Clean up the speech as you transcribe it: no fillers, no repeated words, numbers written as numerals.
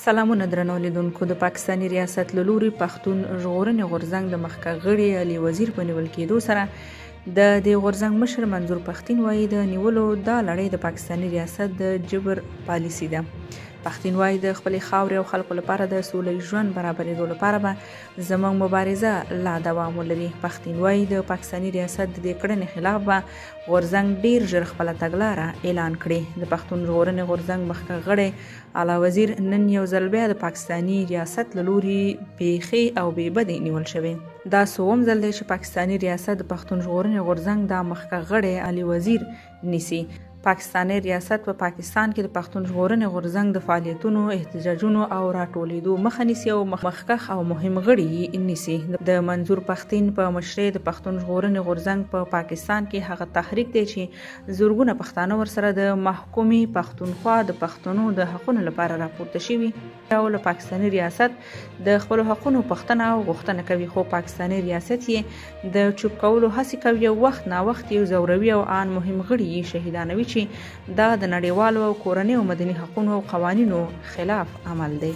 سلامونه درنو لیدونکو. د پاکستاني ریاست له لوري پښتون ژغورنې غورځنګ د مخکښ غړي علي وزیر په نیول کېدو سره د دې غورځنګ مشر منظور پښتين وایي د نیولو دا لړۍ د پاکستاني ریاست د جبر پالیسي ده. پښتين وایي د خپلې خاورې او خلکو لپاره د سولې ژوند برابرېدو لپاره به زموږ مبارزه لا دوام ولري. پښتين وایي د پاکستاني ریاست د دې کړنې خلاف به غورځنګ ډیر ژر خپله تګلاره اعلان کړي. د پښتون ژغورنې غورځنګ مخکښ غړی علي وزیر نن یو ځل بیا د پاکستاني ریاست له لوري بیخي او بې بدې نیول شوی. دا څووم ځل دی چې پاکستاني ریاست د پښتون ژغورنې غورځنګ دا مخکښ غړی علي وزیر نیسي. پاکستاني ریاست په پاکستان کې د پښتون ژغورنې غورځنګ د فعالیتونو، احتجاجونو او راټولېدو مخه نیسي او مخکښ او مهم غړي یې نیسي. د منظور پښتين په مشرۍ د پښتون ژغورنې غورځنګ په پاکستان کې هغه تحریک دی چې زورګونه پښتانه ورسره د محکومي پښتونخوا د پښتنو د حقونو لپاره راپورته شوي او له پاکستاني ریاست د خپلو حقونو پوښتنه او غوښتنه کوي، خو پاکستاني ریاست یې د چوپ کولو هڅې کوي او وخت نا وخت یو زوروي او ان مهم غړي یې شهیدانوي چې دا د نړیوالو او کورنیو مدني حقوقو او قوانینو خلاف عمل دی.